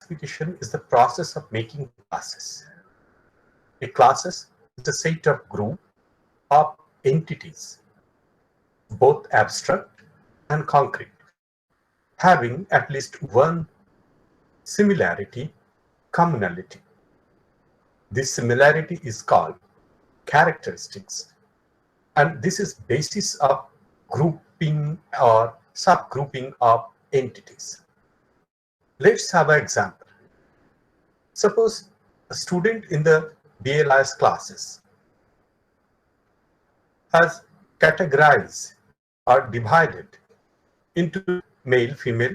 classification is the process of making classes. A class is a set of group of entities, both abstract and concrete, having at least one similarity, commonality. This similarity is called characteristics, and this is basis of grouping or subgrouping of entities. Let's have an example. Suppose a student in the BLI's classes has categorized or divided into male, female,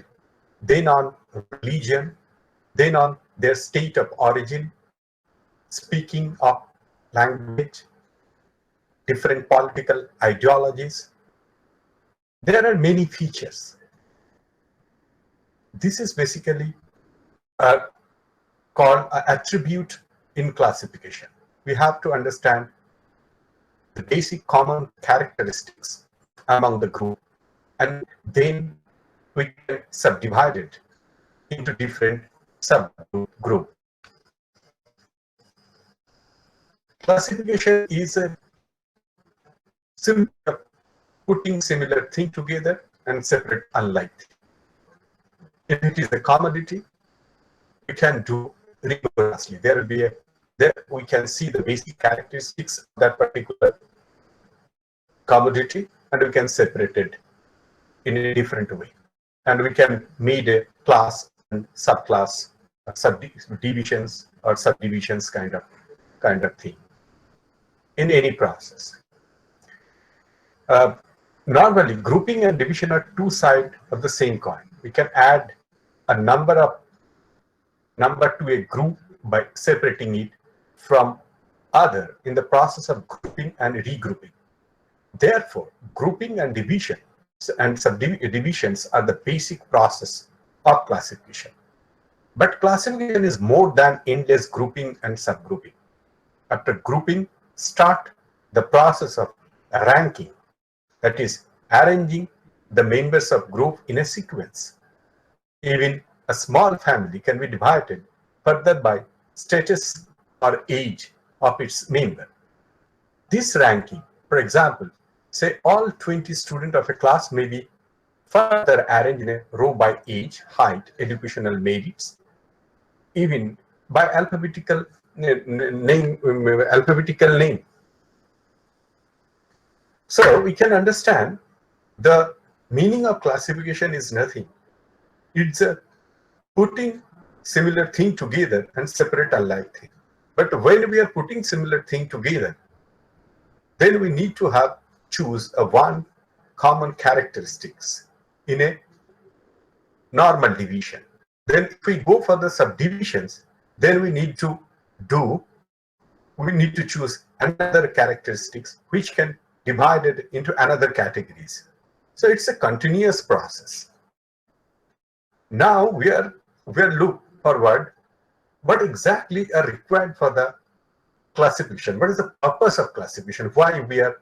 then on religion, then on their state of origin, speaking of language, different political ideologies. There are many features. This is basically called an attribute in classification. We have to understand the basic common characteristics among the group, and then we can subdivide it into different subgroups. Classification is a simple putting similar thing together and separate unlike thing. If it is a commodity, we can do rigorously. There will be there we can see the basic characteristics of that particular commodity, and we can separate it in a different way. And we can make a class and subclass, subdivisions or subdivisions kind of thing in any process. Normally, grouping and division are two sides of the same coin. We can add a number to a group by separating it from other in the process of grouping and regrouping. Therefore, grouping and division and subdivisions are the basic process of classification. But classification is more than endless grouping and subgrouping. After grouping, start the process of ranking, that is, arranging the members of group in a sequence. Even a small family can be divided further by status or age of its member. This ranking, for example, say all 20 students of a class may be further arranged in a row by age, height, educational merits, even by alphabetical name. So we can understand the meaning of classification is nothing. It's a putting similar thing together and separate alike thing. But when we are putting similar thing together, then we need to choose a one common characteristics in a normal division. Then if we go for the subdivisions, then we need to choose another characteristics which can divide it into another categories. So it's a continuous process. Now we are look forward what exactly are required for the classification. What is the purpose of classification? Why we are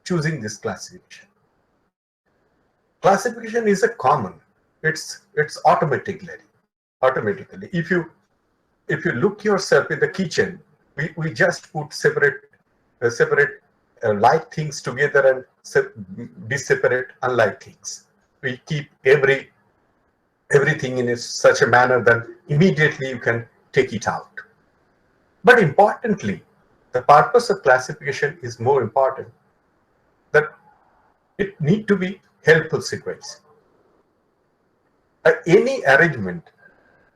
choosing this classification? Classification is a common. It's automatically. If you look yourself in the kitchen, we just put separate like things together and separate unlike things. We keep everything in such a manner that immediately you can take it out. But importantly, the purpose of classification is more important, that it need to be helpful sequence. Any arrangement,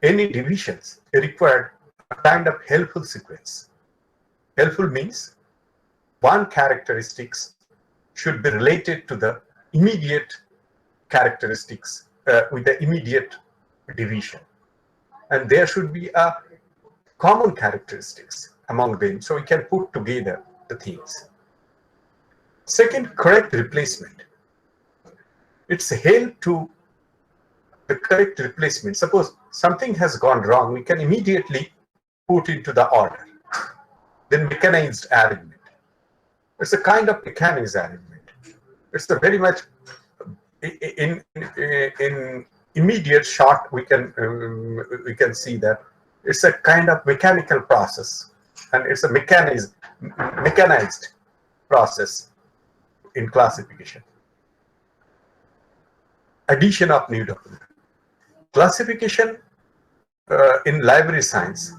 any divisions required a kind of helpful sequence. Helpful means one characteristics should be related to the immediate characteristics with the immediate division, and there should be a common characteristics among them, so we can put together the things. Second, correct replacement. It's help to the correct replacement. Suppose something has gone wrong, we can immediately put into the order. Then mechanized arrangement. It's a kind of mechanized arrangement. It's a very much in immediate shot, we can see that it's a kind of mechanical process, and it's a mechanized process in classification. Addition of new document. Classification in library science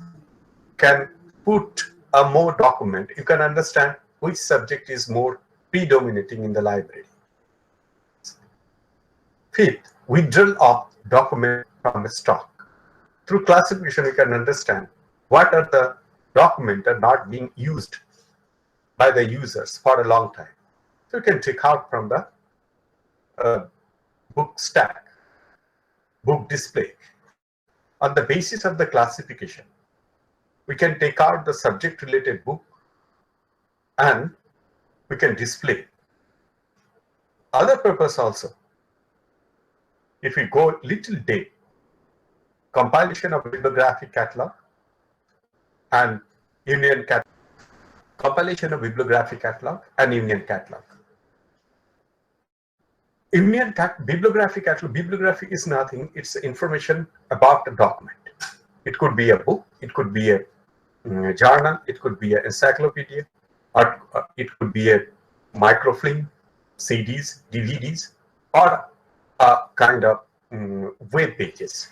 can put a more document. You can understand which subject is more predominating in the library. Fifth, withdrawal of document from a stock. Through classification, we can understand what are the documents are not being used by the users for a long time. So you can take out from the book stack, book display. On the basis of the classification, we can take out the subject related book and we can display. Other purpose also, if we go little deep, compilation of bibliographic catalog and union catalog, compilation of bibliographic catalog and union catalog. Bibliographic catalog, bibliographic is nothing, it's information about the document. It could be a book, it could be a journal, it could be an encyclopedia, or it could be a microfilm, CDs, DVDs, or a kind of web pages.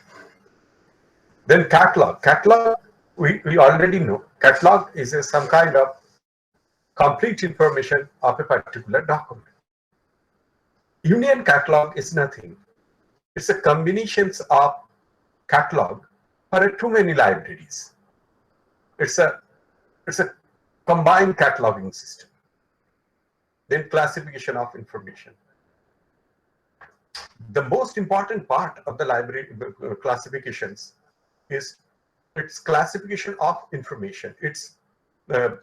Then catalog. Catalog, we already know. Catalog is some kind of complete information of a particular document. Union catalog is nothing. It's a combination of catalog for too many libraries. It's a combined cataloging system. Then classification of information. The most important part of the library classifications is its classification of information. It's the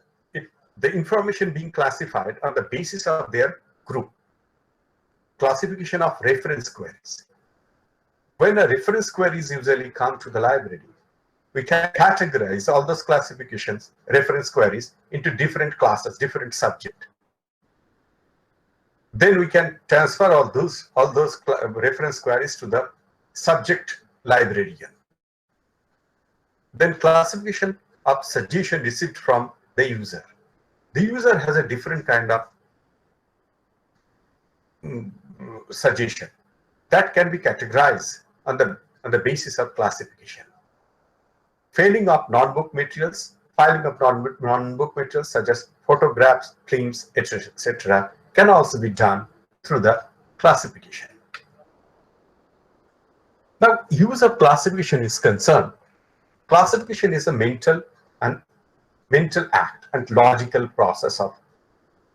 information being classified on the basis of their group. Classification of reference queries. When a reference queries usually come to the library, we can categorize all those classifications, reference queries, into different classes, different subjects. Then we can transfer all those reference queries to the subject librarian. Then classification of suggestion received from the user. The user has a different kind of suggestion that can be categorized on the basis of classification. Failing of non-book materials, filing of non-book materials such as photographs, films, etc., can also be done through the classification. Now, use of classification is concerned. Classification is a mental act and logical process of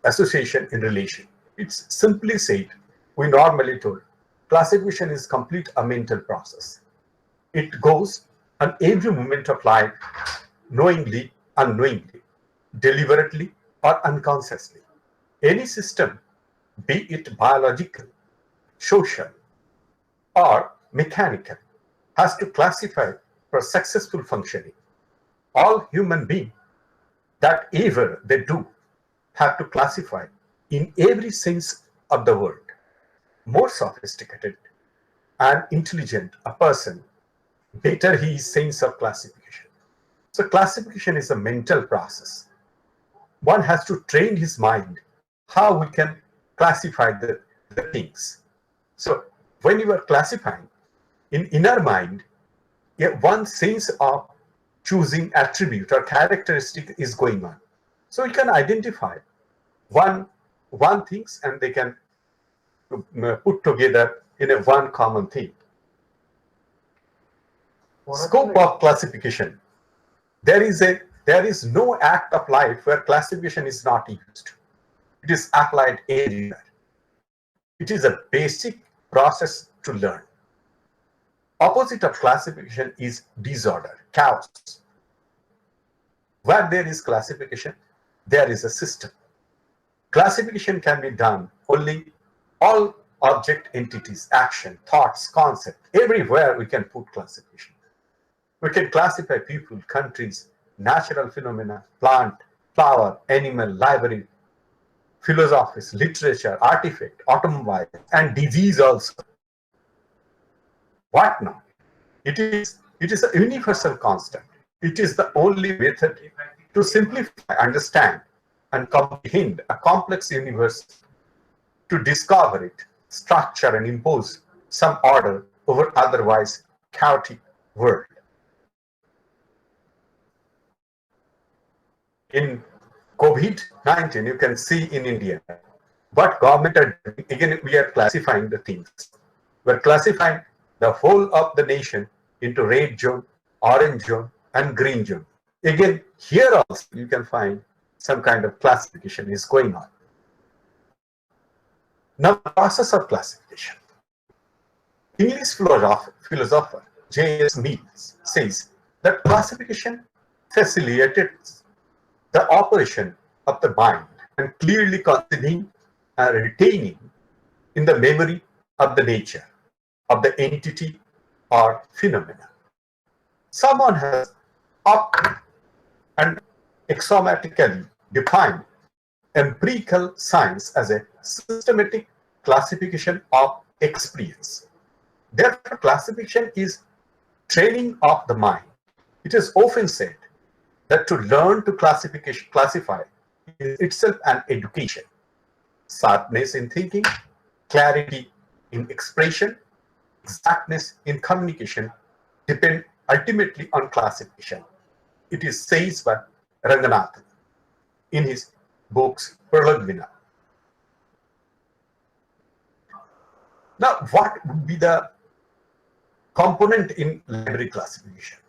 association in relation. It's simply said, we normally told, classification is complete a mental process. It goes on every moment of life, knowingly, unknowingly, deliberately, or unconsciously. Any system, be it biological, social, or mechanical, has to classify for successful functioning. All human beings, that ever they do, have to classify in every sense of the word. More sophisticated and intelligent a person, better his sense of classification. So classification is a mental process. One has to train his mind how we can classify the things. So when you are classifying, in inner mind, one sense of choosing attribute or characteristic is going on. So you can identify one things and they can put together in a one common thing. Scope of classification. There is no act of life where classification is not used. It is applied everywhere. It is a basic process to learn. Opposite of classification is disorder, chaos. Where there is classification, there is a system. Classification can be done only all object entities, action, thoughts, concept. Everywhere we can put classification. We can classify people, countries, natural phenomena, plant, flower, animal, library, philosophies, literature, artifact, automobile, and disease also. What now? It is a universal constant. It is the only method to simplify, understand, and comprehend a complex universe, to discover it, structure, and impose some order over otherwise chaotic world. In COVID-19, you can see in India what government are doing. Again, we are classifying the things. We're classifying the whole of the nation into red zone, orange zone, and green zone. Again, here also you can find some kind of classification is going on. Now, the process of classification. English philosopher J.S. Mill says that classification facilitates the operation of the mind and clearly conceiving and retaining in the memory of the nature of the entity or phenomena. Someone has opted and axiomatically defined empirical science as a systematic classification of experience. Therefore, classification is training of the mind. It is often said that to learn to classify is itself an education. Sharpness in thinking, clarity in expression, exactness in communication depend ultimately on classification. It is said by Ranganathan in his books Pralagvina. Now, what would be the component in library classification?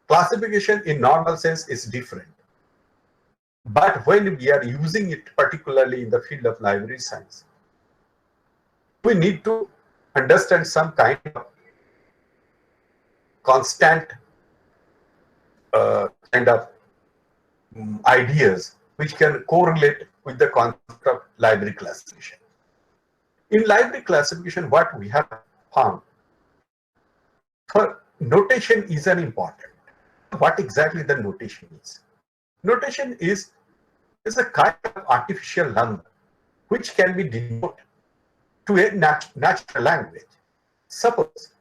Classification in normal sense is different. But when we are using it, particularly in the field of library science, we need to understand some kind of constant ideas which can correlate with the concept of library classification. In library classification, what we have found, for notation is an important. What exactly the notation is? Notation is a kind of artificial number which can be denoted to a natural language. Suppose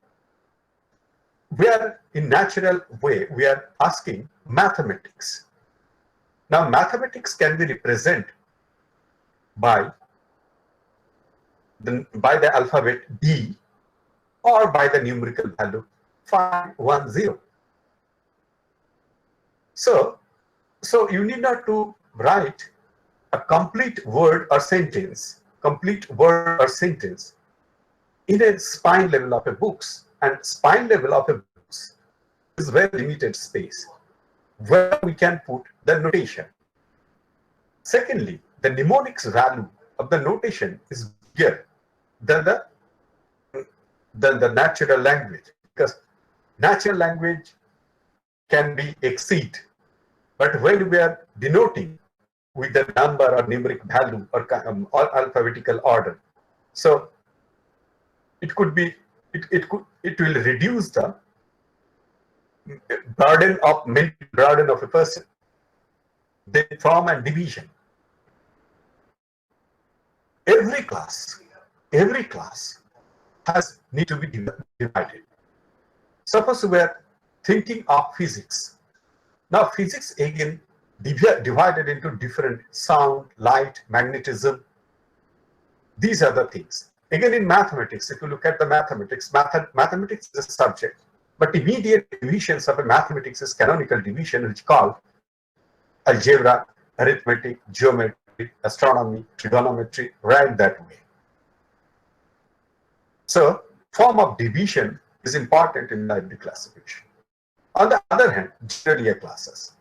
we are in natural way, we are asking mathematics. Now, mathematics can be represented by the alphabet D or by the numerical value 510. So you need not to write a complete word or sentence in a spine level of a books, and spine level of a books is very limited space where we can put the notation. Secondly, the mnemonics value of the notation is bigger than the natural language, because natural language can be exceed, but when we are denoting with the number or numeric value or alphabetical order, so it could be it will reduce the mental burden of a person. Then form and division. Every class has need to be divided. Suppose we are thinking of physics. Now, physics again divided into different sound, light, magnetism. These are the things. Again, in mathematics, if you look at the mathematics, mathematics is a subject, but immediate divisions of a mathematics is canonical division, which is called algebra, arithmetic, geometry, astronomy, trigonometry, right that way. So, form of division is important in library classification. On the other hand, general year classes.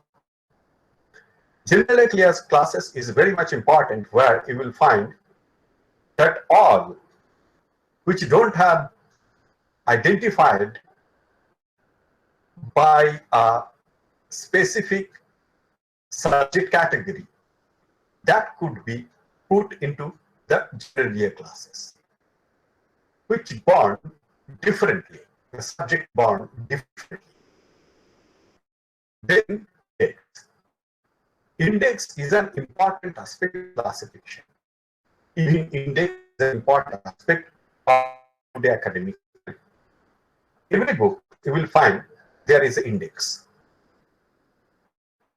General year classes is very much important, where you will find that all which don't have identified by a specific subject category, that could be put into the general year classes, which bond differently, the subject bond differently. Then index is an important aspect of classification. Even index is an important aspect of the academic. every book you will find there is an index.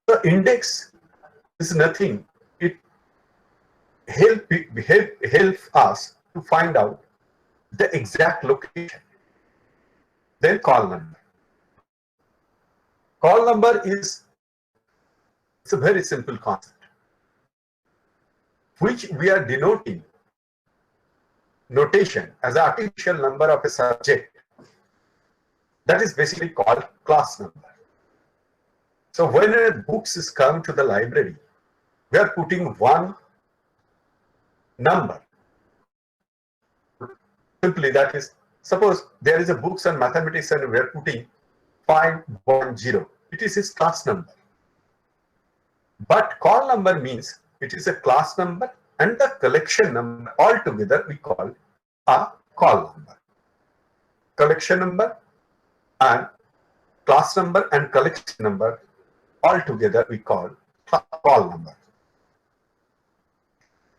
The index is nothing. It help us to find out the exact location. Then call number. Call number is a very simple concept, which we are denoting notation as the artificial number of a subject. That is basically called class number. So when a books is come to the library, we are putting one number. Simply, that is, suppose there is a books on mathematics and we are putting 510. It is his class number. But call number means it is a class number and the collection number altogether we call a call number. Collection number and class number and collection number altogether we call call number.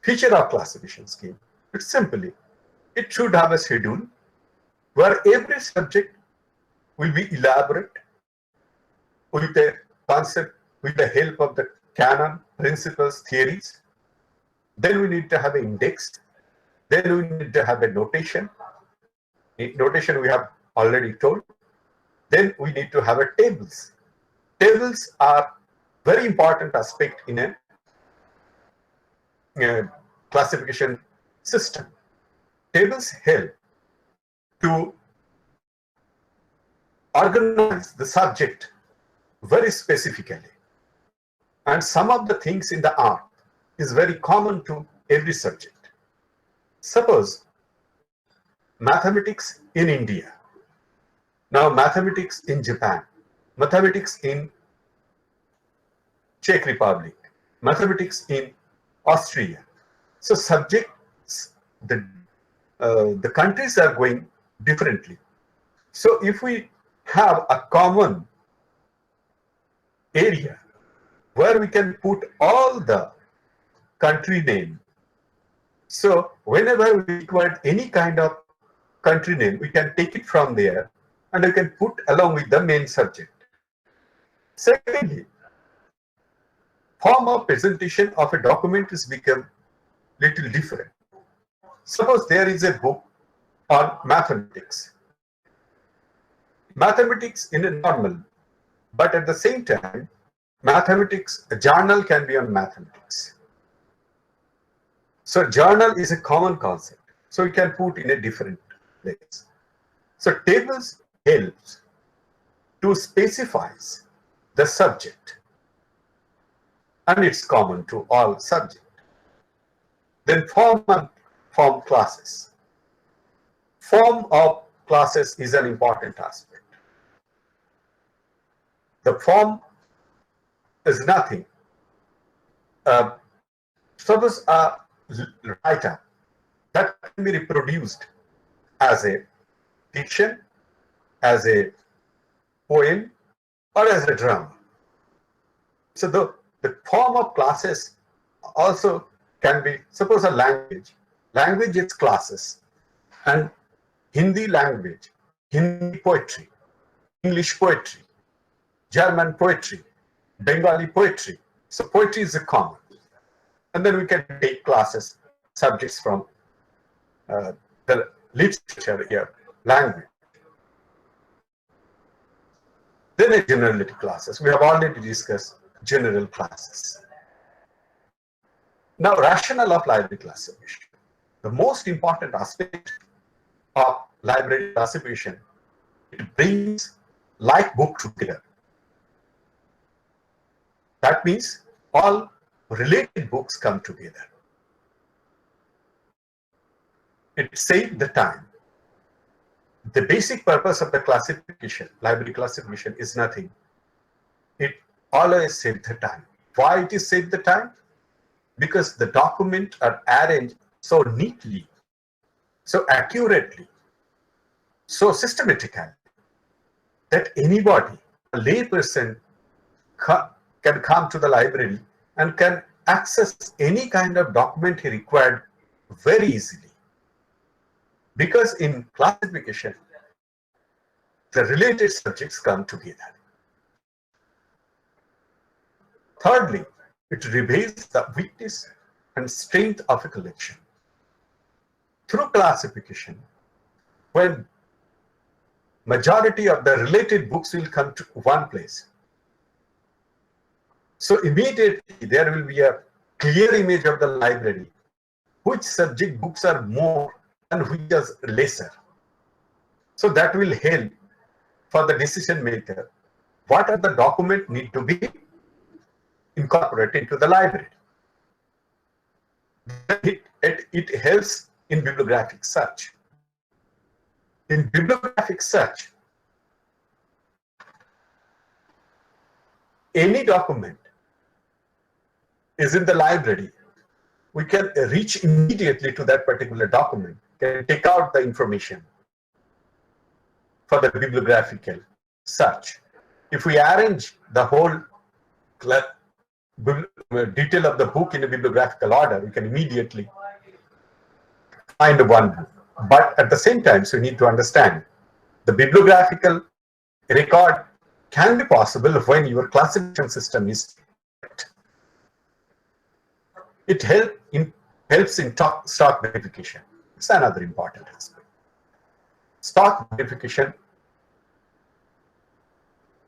Feature of classification scheme. It's simply, it should have a schedule where every subject will be elaborate with a concept, with the help of the canon, principles, theories. Then we need to have an index. Then we need to have a notation. Notation we have already told. Then we need to have a tables. Tables are very important aspect in a classification system. Tables help to organize the subject very specifically. And some of the things in the art is very common to every subject. Suppose mathematics in India, now mathematics in Japan, mathematics in Czech Republic, mathematics in Austria. So subjects, the countries are going differently. So if we have a common area where we can put all the country name, so whenever we require any kind of country name, we can take it from there and we can put along with the main subject. Secondly, form of presentation of a document is become little different. Suppose there is a book on mathematics. Mathematics in a normal, but at the same time, mathematics, a journal can be on mathematics. So journal is a common concept. So we can put in a different place. So tables helps to specify the subject. And it's common to all subjects. Then form and form classes. Form of classes is an important aspect. The form is nothing. Suppose a writer that can be reproduced as a fiction, as a poem, or as a drama. So the form of classes also can be, suppose a language. Language is classes. And Hindi language, Hindi poetry, English poetry, German poetry, Bengali poetry. So poetry is a common. And then we can take classes, subjects from the literature here, language. Then a generality classes. We have already discussed general classes. Now, rationale of library classification. The most important aspect of library classification, it brings like book together. That means all related books come together. It saves the time. The basic purpose of the classification, library classification, is nothing. It always saves the time. Why it is save the time? Because the documents are arranged so neatly, so accurately, so systematically that anybody, a lay person, can come to the library and can access any kind of document he required very easily. Because in classification, the related subjects come together. Thirdly, it reveals the weakness and strength of a collection. Through classification, when majority of the related books will come to one place, so immediately there will be a clear image of the library, which subject books are more and which is lesser. So that will help for the decision maker. What are the documents need to be incorporated into the library? It helps in bibliographic search. In bibliographic search, any document is in the library, we can reach immediately to that particular document, can take out the information for the bibliographical search. If we arrange the whole detail of the book in a bibliographical order, we can immediately find one book. But at the same time, so we need to understand the bibliographical record can be possible when your classification system is correct. It helps in stock verification. It's another important aspect. Stock verification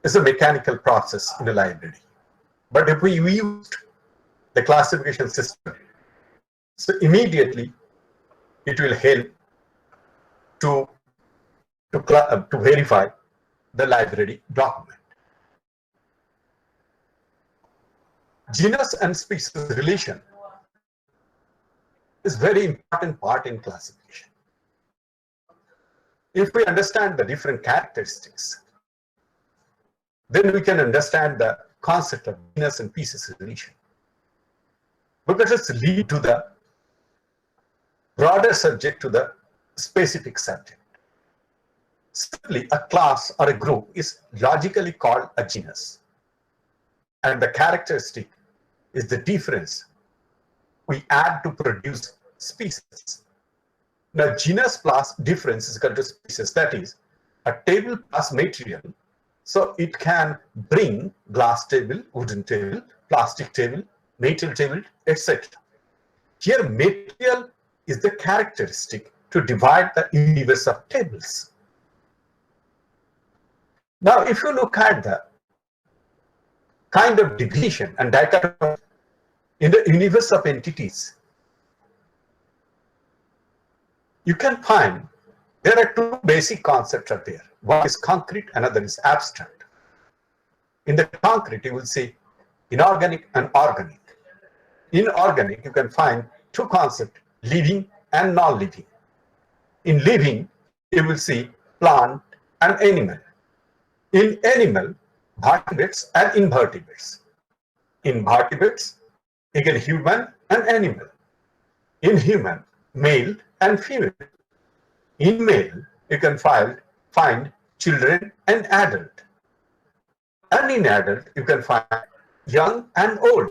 is a mechanical process in a library. But if we used the classification system, so immediately it will help to verify the library document. Genus and species relation is very important part in classification. If we understand the different characteristics, then we can understand the concept of genus and species relation, because it's lead to the broader subject to the specific subject. Simply, a class or a group is logically called a genus, and the characteristic is the difference we add to produce species. Now, genus plus difference is equal to species. That is, a table plus material. So it can bring glass table, wooden table, plastic table, metal table, etc. Here, material is the characteristic to divide the universe of tables. Now, if you look at the kind of division and dichotomy in the universe of entities, you can find there are two basic concepts are there. One is concrete, another is abstract. In the concrete, you will see inorganic and organic. In organic, you can find two concepts, living and non-living. In living, you will see plant and animal. In animal, vertebrates and invertebrates. In vertebrates, again human and animal. In human, male and female. In male, you can find children and adult. And in adult, you can find young and old.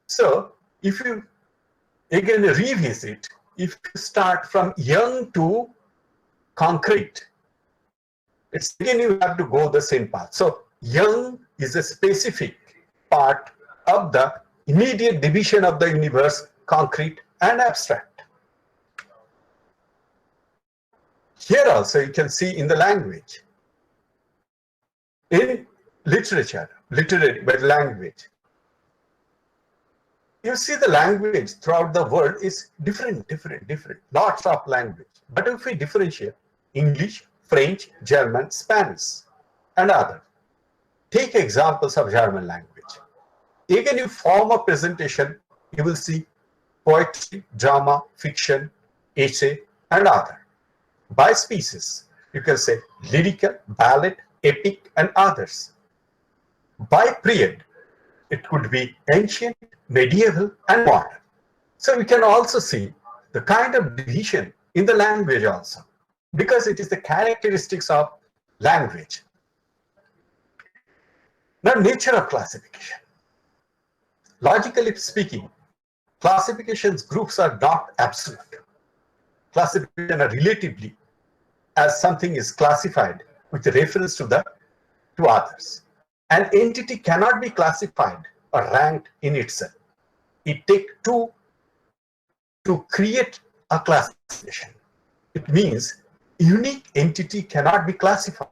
So, if you again revisit, if you start from young to concrete, it's again you have to go the same path. So, young is a specific part of the immediate division of the universe, concrete and abstract. Here also you can see in the language, in literature, literary by language, you see the language throughout the world is different, lots of language. But if we differentiate English, French, German, Spanish, and other, take examples of German language. Again, you form a presentation, you will see poetry, drama, fiction, essay, and other. By species, you can say lyrical, ballad, epic, and others. By period, it could be ancient, medieval, and modern. So we can also see the kind of division in the language also, because it is the characteristics of language. Now, nature of classification. Logically speaking, classifications groups are not absolute. Classification are relatively, as something is classified, with reference to others. An entity cannot be classified or ranked in itself. It takes two to create a classification. It means unique entity cannot be classified.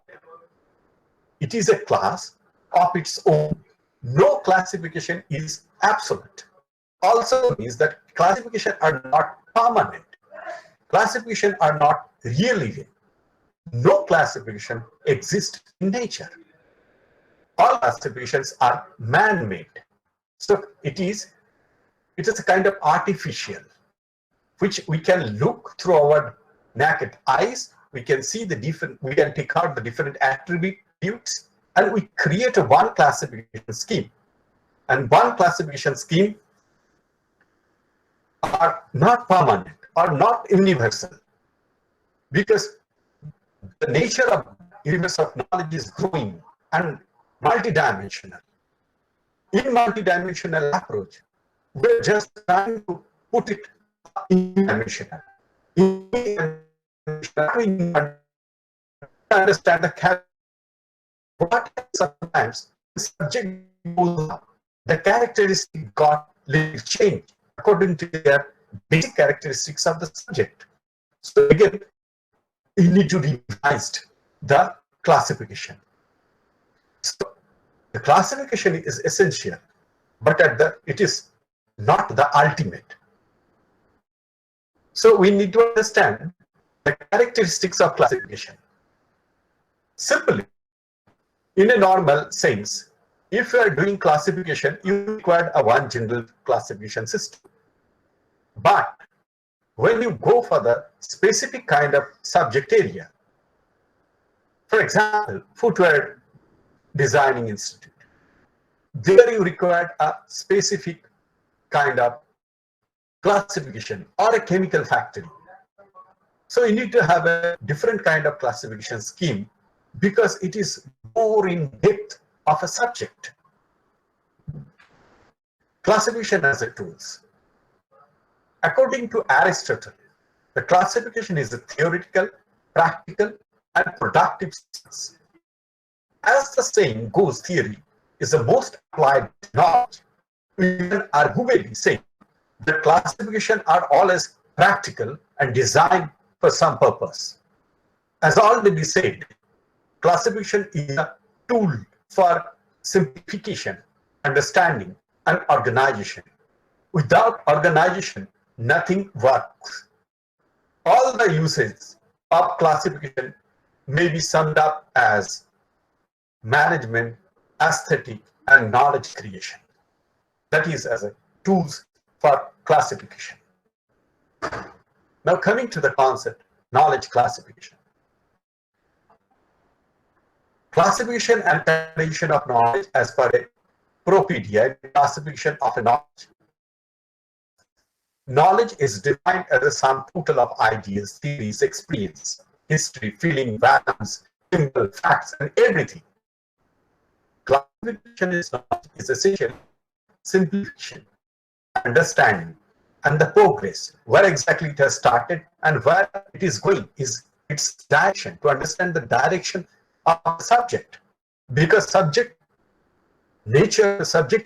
It is a class of its own. No classification is absolute. Also means that classification are not permanent. Classification are not real event. No classification exists in nature. All classifications are man-made. So it is a kind of artificial, which we can look through our naked eyes. We can see we can take out the different attributes, and we create a one classification scheme. And one classification scheme are not permanent, are not universal, because the nature of universe of knowledge is growing and multidimensional. In multidimensional approach, we're just trying to put it in dimensional. Understand the character. What sometimes the subject goes up, the characteristic got little changed according to their basic characteristics of the subject. So again, you need to revise the classification. So the classification is essential, but it is not the ultimate. So we need to understand the characteristics of classification. Simply, in a normal sense, if you are doing classification, you require a one general classification system. But when you go for the specific kind of subject area, for example, footwear designing institute, there you require a specific kind of classification, or a chemical factory. So you need to have a different kind of classification scheme, because it is more in depth of a subject. Classification as a tools. According to Aristotle, the classification is a theoretical, practical, and productive science. As the saying goes, theory is the most applied knowledge. We can arguably say that classification are always practical and designed for some purpose. As already said, classification is a tool for simplification, understanding, and organization. Without organization, nothing works. All the uses of classification may be summed up as management, aesthetic, and knowledge creation. That is as a tools for classification. Now coming to the concept, knowledge classification. Classification and categorization of knowledge as per a Propedia, classification of a knowledge. Knowledge is defined as a sum total of ideas, theories, experience, history, feeling, values, symbol, facts, and everything. Classification is essential simplification, understanding, and the progress, where exactly it has started and where it is going, is its direction, to understand the direction of the subject. Because subject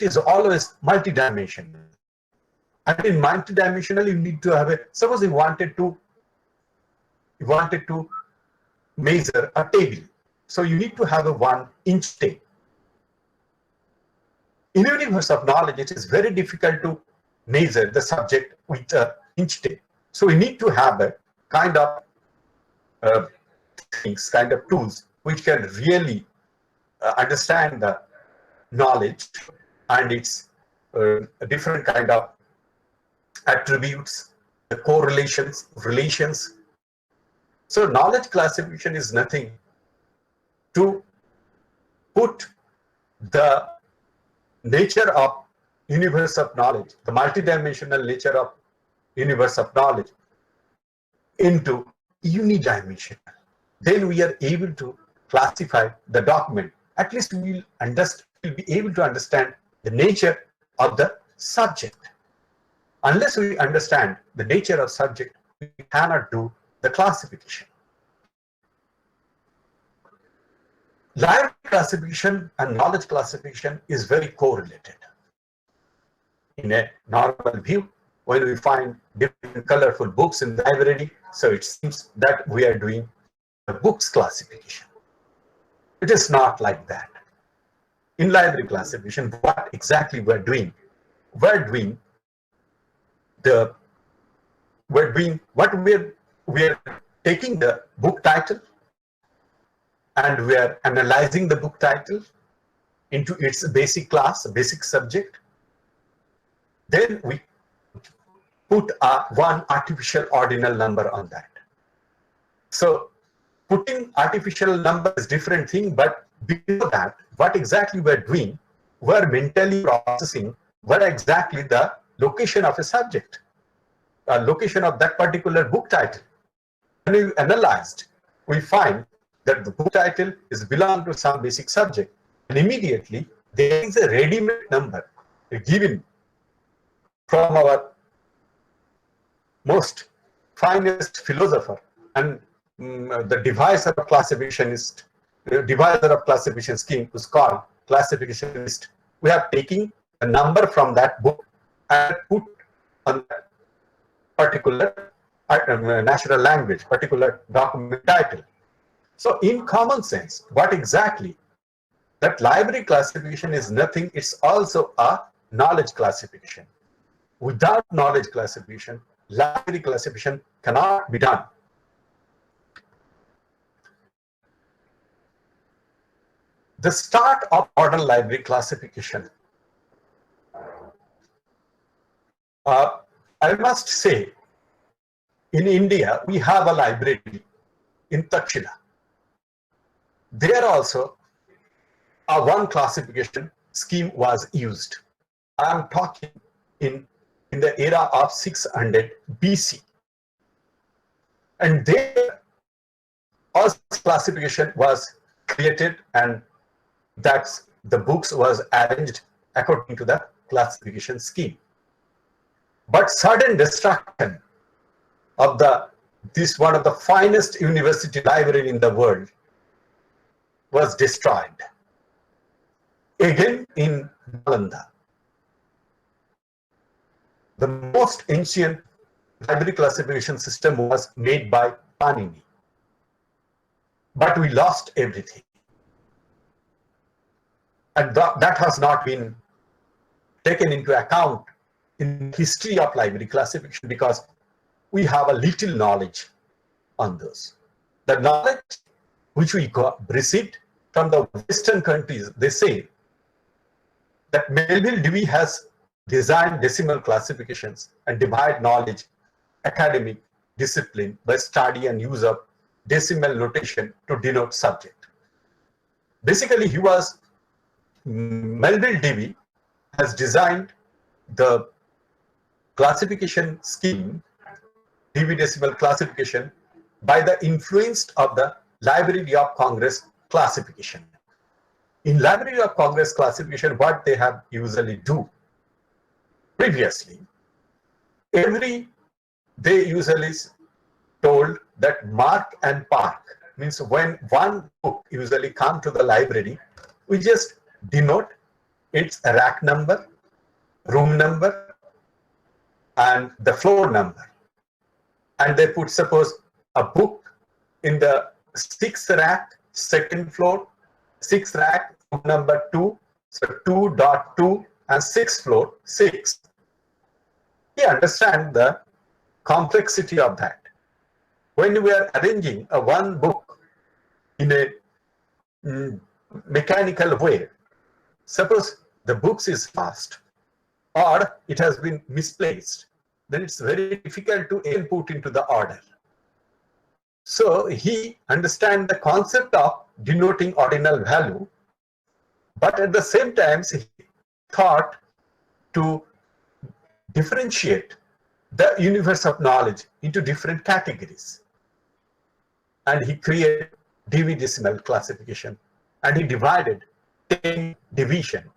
is always multidimensional. And in multidimensional, you need to have a, suppose you wanted to measure a table. So you need to have a 1-inch tape. In the universe of knowledge, it is very difficult to measure the subject with an inch tape. So we need to have a kind of things, kind of tools, which can really understand the knowledge and its different kind of attributes, the correlations, relations. So knowledge classification is nothing to put the nature of universe of knowledge, the multidimensional nature of universe of knowledge into unidimensional. Then we are able to classify the document. At least we'll be able to understand the nature of the subject. Unless we understand the nature of subject, we cannot do the classification. Library classification and knowledge classification is very correlated. In a normal view, when we find different colorful books in the library, so it seems that we are doing the books classification. It is not like that. In library classification, what exactly we're doing? We're taking the book title and we are analyzing the book title into its basic class, basic subject. Then we put one artificial ordinal number on that. So putting artificial number is different thing, but before that, what exactly we're doing, we're mentally processing what exactly the location of a subject, location of that particular book title. When we analyzed, we find that the book title is belong to some basic subject, and immediately there is a ready-made number given from our most finest philosopher and the deviser of classification scheme was called classificationist. We are taking a number from that book and put on that particular natural language, particular document title. So in common sense, what exactly? That library classification is nothing, it's also a knowledge classification. Without knowledge classification, library classification cannot be done. The start of modern library classification. I must say, in India, we have a library in Takshila. There also, a one classification scheme was used. I am talking in the era of 600 BC. And there, also classification was created, and that's the books was arranged according to the classification scheme. But sudden destruction of this one of the finest university library in the world was destroyed. Again in Nalanda. The most ancient library classification system was made by Panini. But we lost everything. And that has not been taken into account in the history of library classification because we have a little knowledge on those. The knowledge which we received from the Western countries, they say that Melville Dewey has designed decimal classifications and divide knowledge, academic discipline by study and use of decimal notation to denote subject. Basically, Melville Dewey has designed the classification scheme, Dewey Decimal classification, by the influence of the Library of Congress classification. In Library of Congress classification, what they have usually do, previously, they usually told that mark and park, means when one book usually come to the library, we just denote its rack number, room number, and the floor number. And they put, suppose, a book in the 6th rack, 2nd floor, 6th rack, room number 2, so 2.2, and 6th floor, 6. You understand the complexity of that. When we are arranging one book in a mechanical way, suppose the books is lost or it has been misplaced, then it's very difficult to input into the order. So he understands the concept of denoting ordinal value, but at the same time he thought to differentiate the universe of knowledge into different categories. And he created Dewey Decimal classification, and he divided 10 division: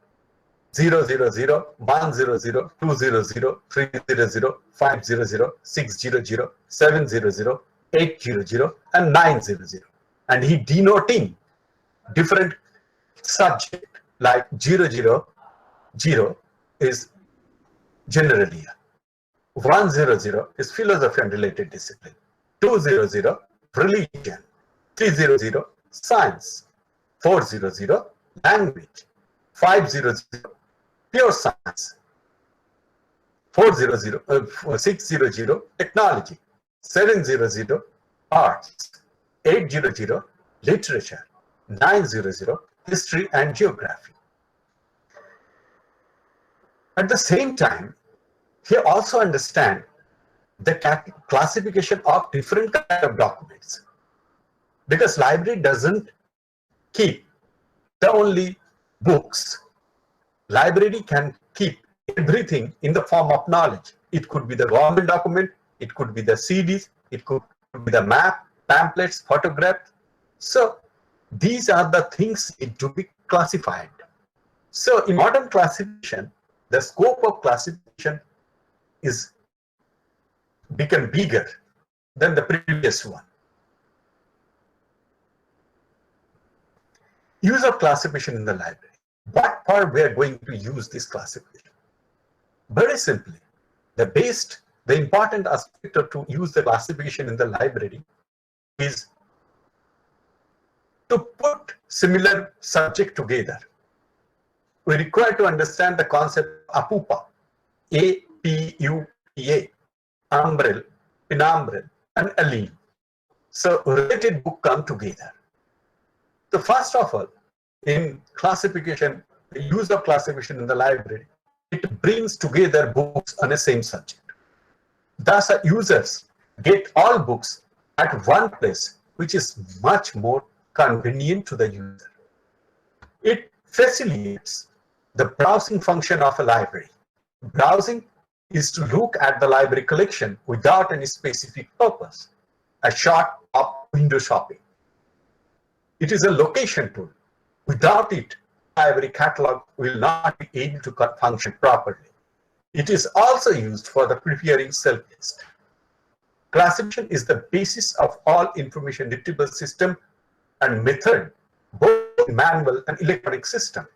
0, 0, 0, 1, 0, 0, 2, 0, 0, 3, 0, 0, 5, 0, 0, 6, 0, 0, 7, 0, 0, 8, 0, 0, and 9, 0, 0. And he denoting different subject, like 000 is generally 100 is philosophy and related discipline, 200 religion, 300 science, 400 language, 500 pure science, 600 technology, 700 arts, 800 literature, 900 history and geography. At the same time, he also understands the classification of different kinds of documents, because library doesn't keep the only books. Library can keep everything in the form of knowledge. It could be the government document, it could be the CDs, it could be the map, pamphlets, photographs. So these are the things need to be classified. So in modern classification, the scope of classification is become bigger than the previous one. Use of classification in the library. What part we are going to use this classification? Very simply, the important aspect of to use the classification in the library is to put similar subject together. We require to understand the concept of APUPA, A-P-U-P-A, umbrel, penumbrel, and allele. So related book come together. So first of all, in classification, the use of classification in the library, it brings together books on the same subject. Thus, users get all books at one place, which is much more convenient to the user. It facilitates the browsing function of a library. Browsing is to look at the library collection without any specific purpose, a short of window shopping. It is a location tool. Without it, library catalog will not be able to function properly. It is also used for the preparing self-test. Classification is the basis of all information retrieval system and method, both manual and electronic system.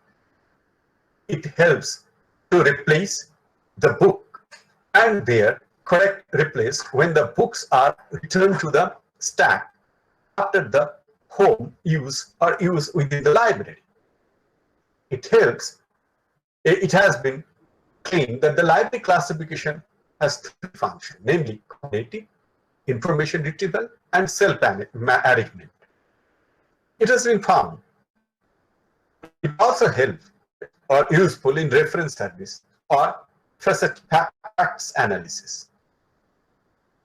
It helps to replace the book and their correct replace when the books are returned to the stack after the home use or use within the library. It has been claimed that the library classification has three functions, namely cognitive, information retrieval, and self-arrangement. It has been found. It also helps or useful in reference service or facts analysis.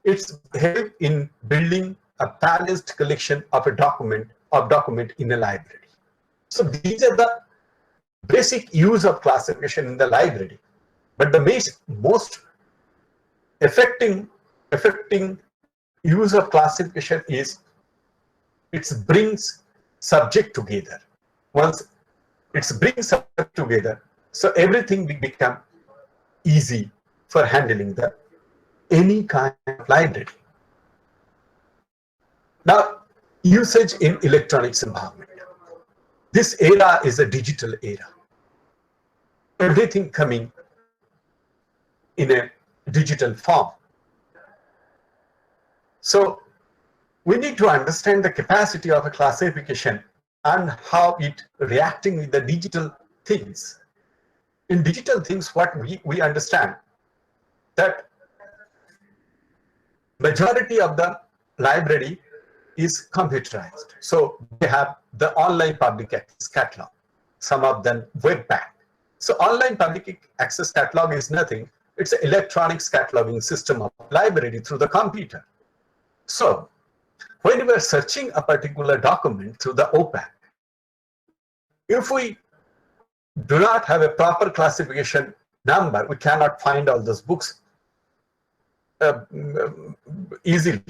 It's help in building a balanced collection of a document in a library. So these are the basic use of classification in the library. But the most affecting use of classification is it brings subject together. Once it brings subject together, so everything will become easy for handling any kind of library. Now, usage in electronics environment. This era is a digital era. Everything coming in a digital form. So we need to understand the capacity of a classification and how it reacting with the digital things. In digital things, what we understand that majority of the library is computerized. So they have the online public access catalog, some of them web back. So online public access catalog is nothing. It's an electronics cataloging system of library through the computer. So when we are searching a particular document through the OPAC, if we do not have a proper classification number, we cannot find all those books easily.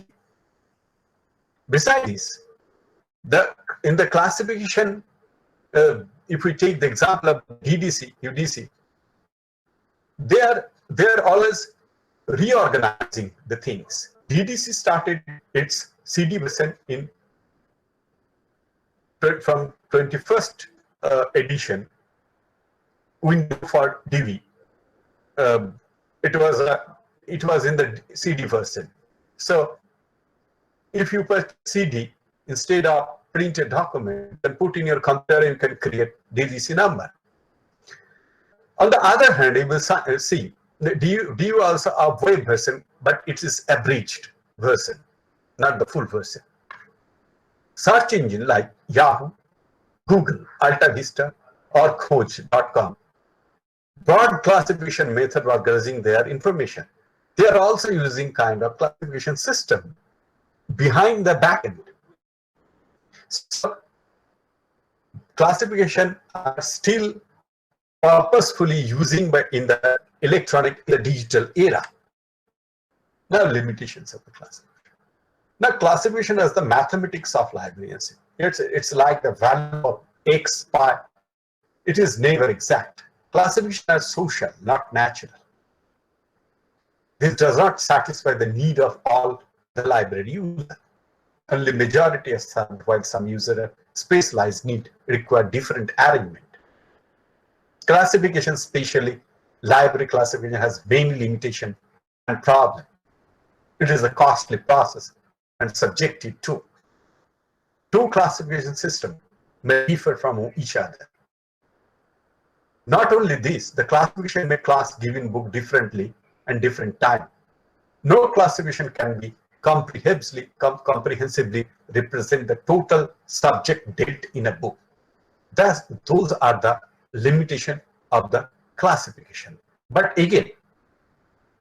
Besides this, in the classification, if we take the example of DDC, UDC, they're always reorganizing the things. DDC started its CD version from 21st edition window for DV. It was in the CD version. So if you put CD instead of printed document, you can put in your computer, you can create DVC number. On the other hand, you will see the DU also a web version, but it is abridged version, not the full version. Search engine like Yahoo, Google, AltaVista, or Khoj.com. Broad classification method was using their information. They are also using kind of classification system behind the backend. So classification are still purposefully using in the digital era. Now limitations of the classification. Now classification as the mathematics of librarianship. It's like the value of X, pi. It is never exact. Classification is social, not natural. This does not satisfy the need of all the library users. Only majority are served, while some user specialized need require different arrangement. Classification, especially library classification, has many limitations and problems. It is a costly process and subjective too. Two classification systems may differ from each other. Not only this, the classification may class given book differently and different time. No classification can be comprehensively represent the total subject dealt in a book. Thus, those are the limitation of the classification. But again,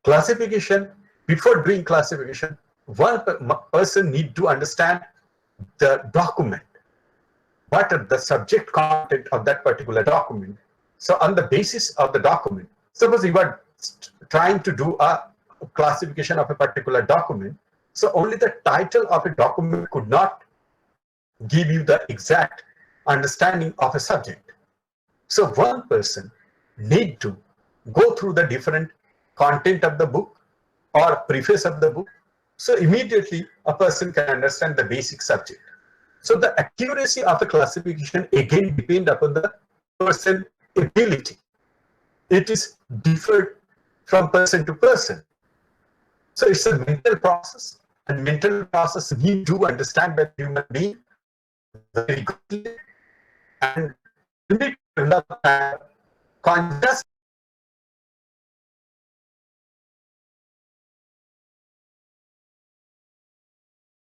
classification, before doing classification, one person need to understand the document. What are the subject content of that particular document? So on the basis of the document, suppose you are trying to do a classification of a particular document, so only the title of a document could not give you the exact understanding of a subject. So one person need to go through the different content of the book or preface of the book. So immediately a person can understand the basic subject. So the accuracy of the classification again depends upon the person ability. It is differed from person to person. So it's a mental process, and mental process need to understand that human being very quickly, and you need to develop conscious